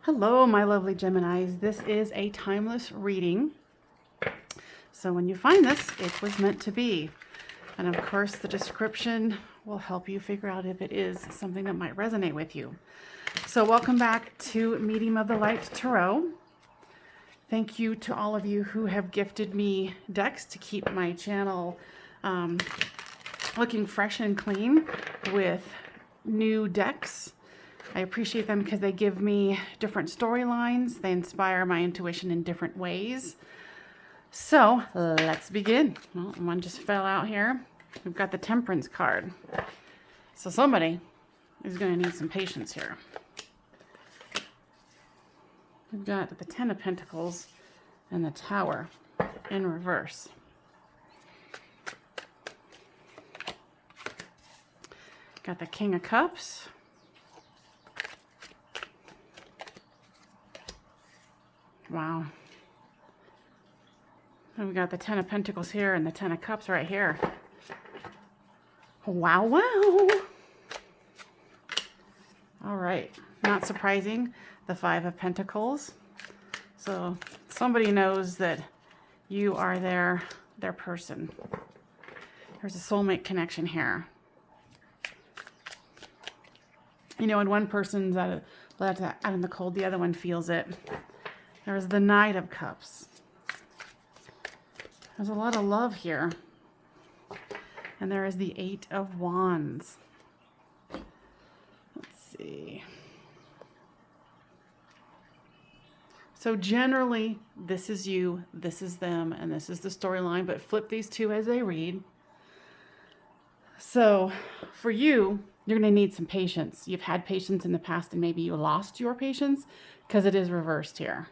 Hello, my lovely Geminis. This is a timeless reading. So when you find this, it was meant to be. And of course, the description will help you figure out if it is something that might resonate with you. So welcome back to Medium of the Light Tarot. Thank you to all of you who have gifted me decks to keep my channel looking fresh and clean with new decks. I appreciate them because they give me different storylines. They inspire my intuition in different ways. So let's begin. Well, one just fell out here. We've got the Temperance card. So somebody is going to need some patience here. We've got the Ten of Pentacles and the Tower in reverse. Got the King of Cups. Wow. And we got the Ten of Pentacles here and the Ten of Cups right here. Wow, wow. All right. Not surprising, the Five of Pentacles. So somebody knows that you are their person. There's a soulmate connection here. You know, when one person's out in the cold, the other one feels it. There's the Knight of Cups. There's a lot of love here. And there is the Eight of Wands. Let's see. So generally, this is you, this is them, and this is the storyline, but flip these two as they read. So for you, you're going to need some patience. You've had patience in the past and maybe you lost your patience because it is reversed here.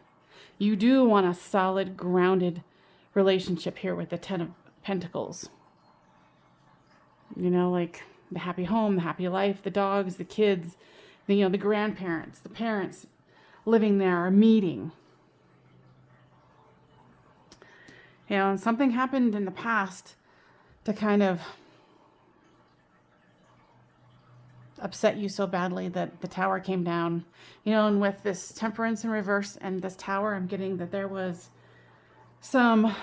You do want a solid, grounded relationship here with the Ten of Pentacles. You know, like the happy home, the happy life, the dogs, the kids, the grandparents, the parents living there, a meeting. And something happened in the past to kind of upset you so badly that the Tower came down. And with this Temperance in reverse and this Tower, I'm getting that there was some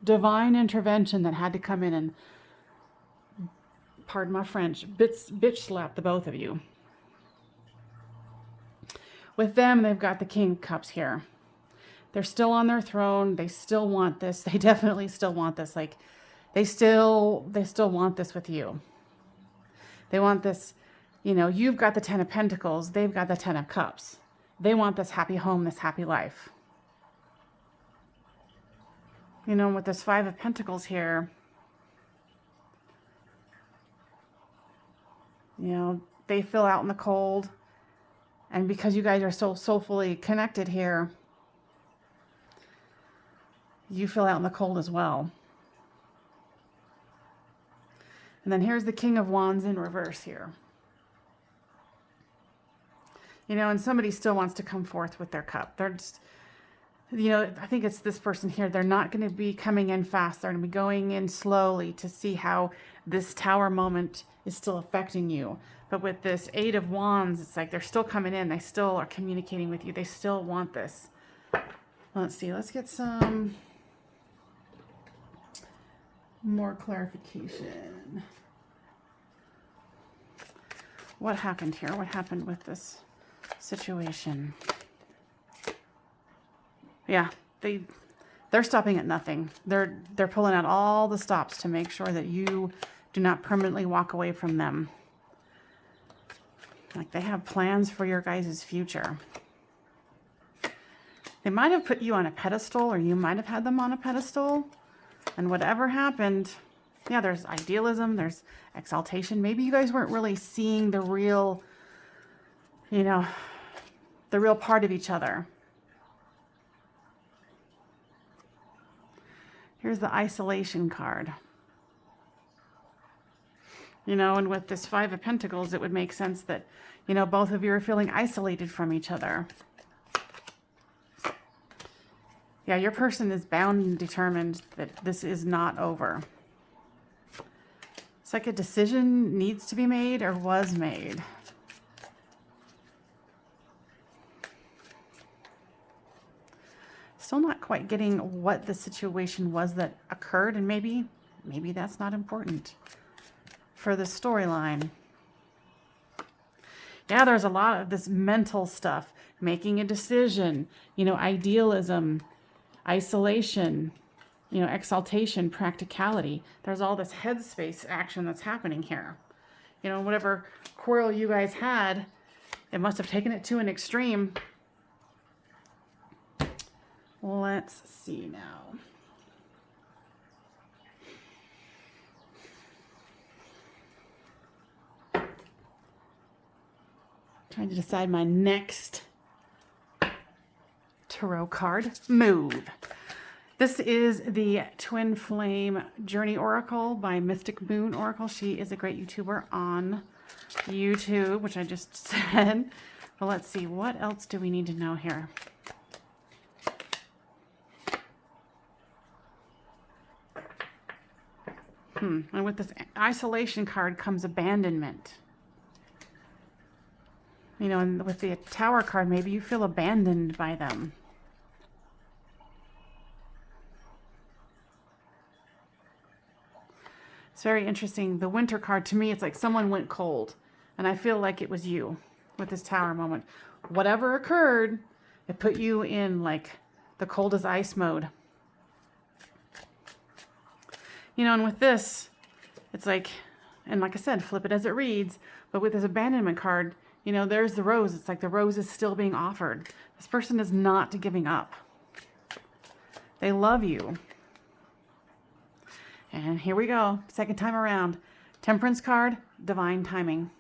divine intervention that had to come in and, pardon my French, bitch slap the both of you. With them, they've got the King of Cups here. They're still on their throne. They still want this. They definitely still want this. Like, they still want this with you. They want this. You've got the Ten of Pentacles. They've got the Ten of Cups. They want this happy home, this happy life. With this Five of Pentacles here, they feel out in the cold. And because you guys are so soulfully connected here, you feel out in the cold as well. And then here's the King of Wands in reverse here. And somebody still wants to come forth with their cup. They're just, I think it's this person here. They're not going to be coming in fast. They're going to be going in slowly to see how this Tower moment is still affecting you. But with this Eight of Wands, it's like they're still coming in. They still are communicating with you. They still want this. Let's see. Let's get some more clarification. What happened here? What happened with this situation? Yeah, they're stopping at nothing. They're pulling out all the stops to make sure that you do not permanently walk away from them. Like they have plans for your guys' future. They might have put you on a pedestal, or you might have had them on a pedestal. And whatever happened, yeah, there's idealism, there's exaltation. Maybe you guys weren't really seeing the real, the real part of each other. Here's the Isolation card. And with this Five of Pentacles, it would make sense that, both of you are feeling isolated from each other. Yeah, your person is bound and determined that this is not over. It's like a decision needs to be made or was made. still not quite getting what the situation was that occurred, and maybe that's not important for the storyline. Yeah, there's a lot of this mental stuff, making a decision, you know, idealism, isolation, you know, exaltation, practicality. There's all this headspace action that's happening here. You know, whatever quarrel you guys had, it must have taken it to an extreme. Let's see now. Trying to decide my next tarot card move. This is the Twin Flame Journey Oracle by Mystic Moon Oracle. She is a great YouTuber on YouTube, which I just said. But let's see, what else do we need to know here? And with this isolation card comes abandonment. You know, and with the Tower card, maybe you feel abandoned by them. It's very interesting. The Winter card, to me, it's like someone went cold. And I feel like it was you with this Tower moment. Whatever occurred, it put you in like the cold as ice mode. You know, and with this, it's like, and like I said, flip it as it reads. But with this abandonment card, you know, there's the rose. It's like the rose is still being offered. This person is not giving up. They love you. And here we go. Second time around. Temperance card, divine timing.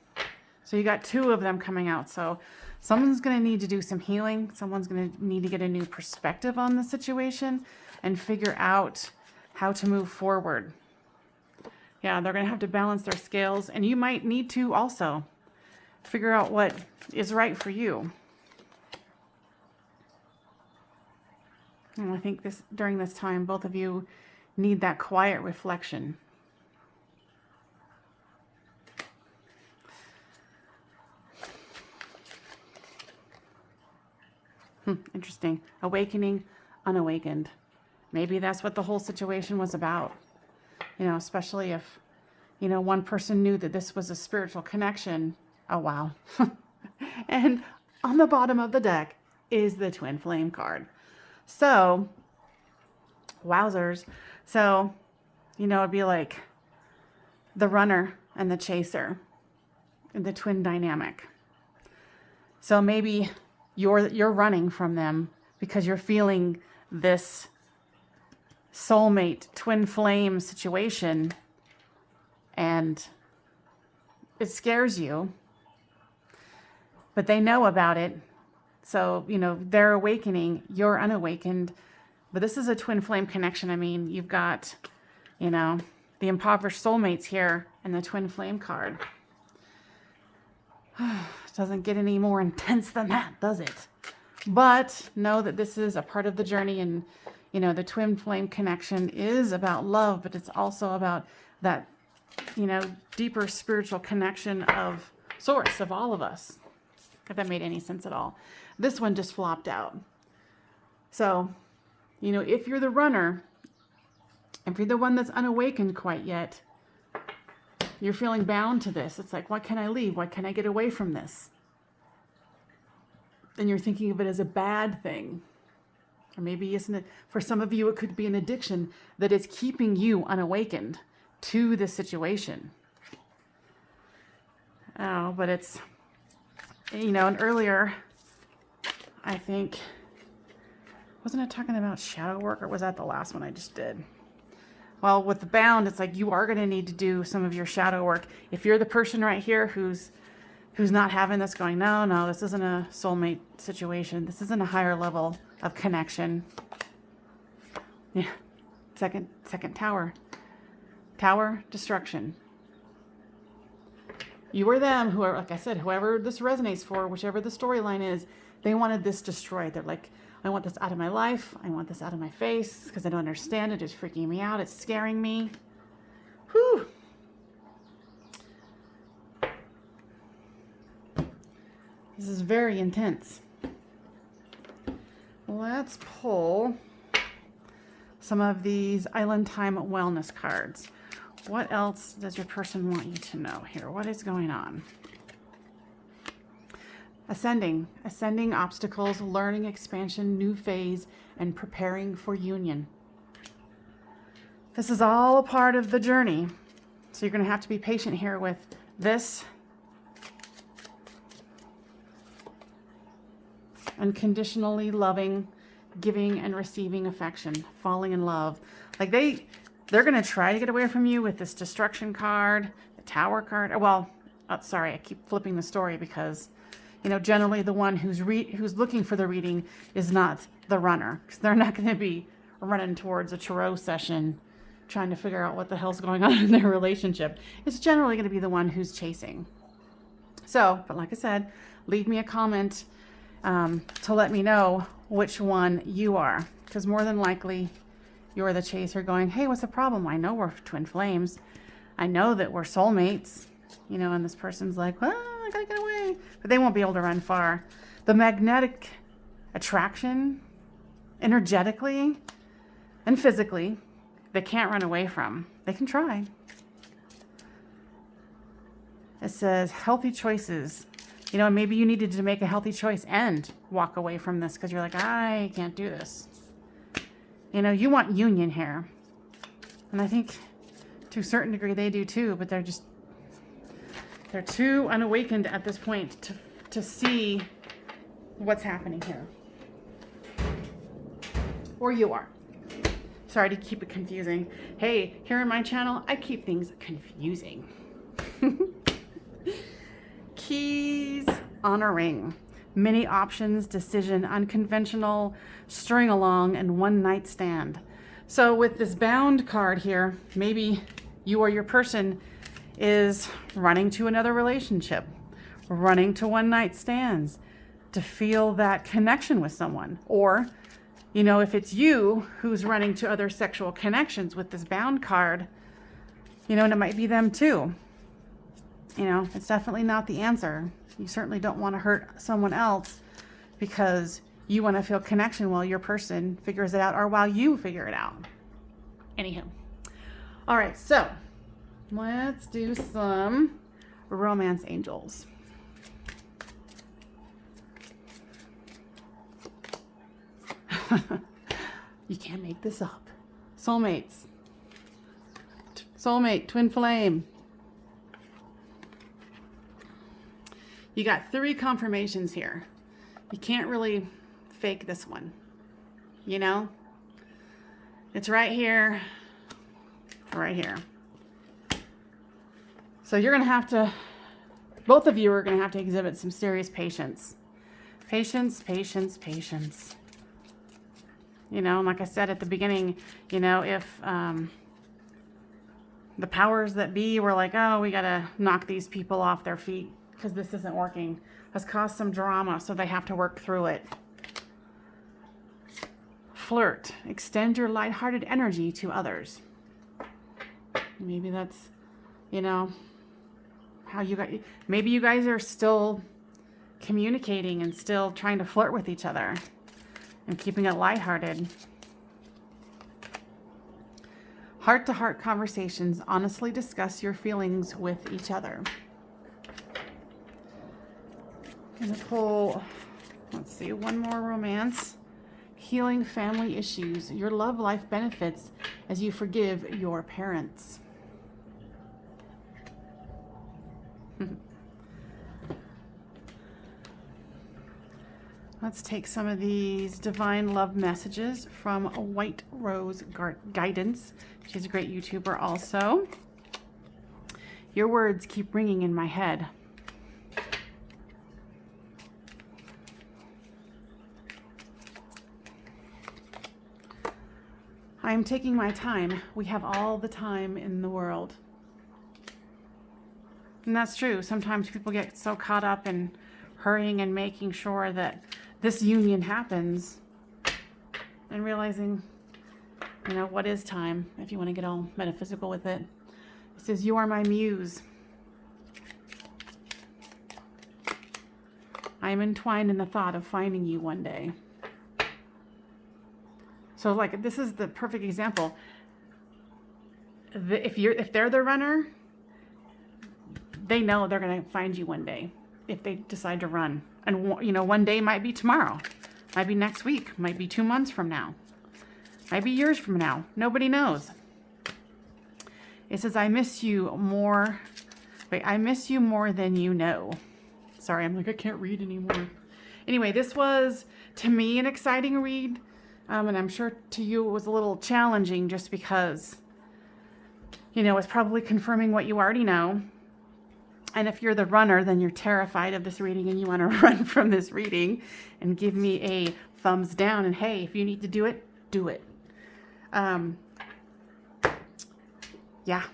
So you got two of them coming out. So someone's going to need to do some healing. Someone's going to need to get a new perspective on the situation and figure out how to move forward. Yeah, they're going to have to balance their scales. And you might need to also figure out what is right for you. And I think during this time, both of you need that quiet reflection. Interesting. Awakening, unawakened. Maybe that's what the whole situation was about. You know, especially if, you know, one person knew that this was a spiritual connection. Oh, wow. And on the bottom of the deck is the Twin Flame card. So, wowzers. So, you know, it'd be like the runner and the chaser in the twin dynamic. So maybe you're running from them because you're feeling this soulmate twin flame situation and it scares you, but they know about it. So, you know, they're awakening, you're unawakened, but this is a twin flame connection. I mean, you've got, you know, the impoverished soulmates here and the twin flame card. Doesn't get any more intense than that, does it? But know that this is a part of the journey, and you know, the twin flame connection is about love, but it's also about that, you know, deeper spiritual connection of source, of all of us, if that made any sense at all. This one just flopped out. So, you know, if you're the runner, if you're the one that's unawakened quite yet, you're feeling bound to this. It's like, what can I leave? What can I get away from this? And you're thinking of it as a bad thing. Or maybe isn't it, for some of you, it could be an addiction that is keeping you unawakened to this situation. Oh, but it's, you know, and earlier, I think, wasn't it talking about shadow work, or was that the last one I just did? Well, with the bound, it's like you are going to need to do some of your shadow work. If you're the person right here who's not having this, going, no, this isn't a soulmate situation. This isn't a higher level of connection. Yeah, second tower. Tower, destruction. You or them, whoever, like I said, whoever this resonates for, whichever the storyline is, they wanted this destroyed. They're like, I want this out of my life. I want this out of my face because I don't understand it. It's freaking me out. It's scaring me. Whew. This is very intense. let's pull some of these Island Time Wellness cards. What else does your person want you to know here? What is going on? Ascending obstacles, learning, expansion, new phase, and preparing for union. This is all a part of the journey. So you're going to have to be patient here with this. Unconditionally loving, giving and receiving affection, falling in love. Like they're going to try to get away from you with this destruction card, the Tower card. Well, sorry, I keep flipping the story because, you know, generally the one who's looking for the reading is not the runner, because they're not going to be running towards a tarot session trying to figure out what the hell's going on in their relationship. It's generally going to be the one who's chasing. So, but like I said, leave me a comment to let me know which one you are, because more than likely you're the chaser going, hey, what's the problem? I know we're twin flames. I know that we're soulmates, you know, and this person's like, well, I gotta get away, but they won't be able to run far. The magnetic attraction, energetically and physically, they can't run away from. They can try. It says healthy choices. You know, maybe you needed to make a healthy choice and walk away from this because you're like, I can't do this. You know, you want union here. And I think to a certain degree they do too, but they're too unawakened at this point to see what's happening here. Or you are. Sorry to keep it confusing. Hey, here on my channel, I keep things confusing. Keys on a ring. Many options, decision, unconventional, string along, and one night stand. So with this bound card here, maybe you or your person is running to another relationship, running to one night stands to feel that connection with someone. Or, you know, if it's you who's running to other sexual connections with this bound card, you know, and it might be them too. You know, it's definitely not the answer. You certainly don't want to hurt someone else because you want to feel connection while your person figures it out, or while you figure it out. Anywho. All right, so let's do some romance angels. You can't make this up. Soulmates. Soulmate, twin flame. You got 3 confirmations here. You can't really fake this one. You know? It's right here. Right here. So you're going to have to, both of you are going to have to exhibit some serious patience. Patience, patience, patience. You know, like I said at the beginning, you know, if the powers that be were like, oh, we got to knock these people off their feet because this isn't working, has caused some drama, so they have to work through it. Flirt. Extend your lighthearted energy to others. Maybe that's, you know, how you got, maybe you guys are still communicating and still trying to flirt with each other and keeping it lighthearted. Heart-to-heart conversations. Honestly discuss your feelings with each other. I'm gonna pull, let's see, one more romance. Healing family issues. Your love life benefits as you forgive your parents. Let's take some of these divine love messages from White Rose Guidance. She's a great YouTuber also. Your words keep ringing in my head. I am taking my time. We have all the time in the world. And that's true. Sometimes people get so caught up in hurrying and making sure that this union happens and realizing, you know, what is time, if you want to get all metaphysical with it. It says, you are my muse. I am entwined in the thought of finding you one day. So like, this is the perfect example. If they're the runner, they know they're going to find you one day if they decide to run. And you know, one day might be tomorrow, might be next week, might be 2 months from now, might be years from now. Nobody knows. It says, I miss you more. Wait, I miss you more than you know. Sorry, I'm like, I can't read anymore. Anyway, this was, to me, an exciting read. And I'm sure to you it was a little challenging just because, you know, it's probably confirming what you already know. And if you're the runner, then you're terrified of this reading and you want to run from this reading, and give me a thumbs down. And hey, if you need to do it, do it. Yeah,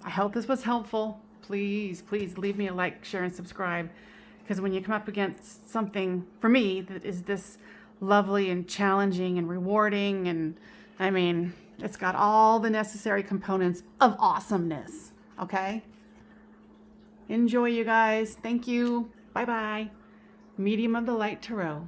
I hope this was helpful. Please, please leave me a like, share, and subscribe. Because when you come up against something, for me, that is this lovely and challenging and rewarding, and I mean, it's got all the necessary components of awesomeness. Okay? Enjoy, you guys. Thank you. Bye-bye. Medium of the Light Tarot.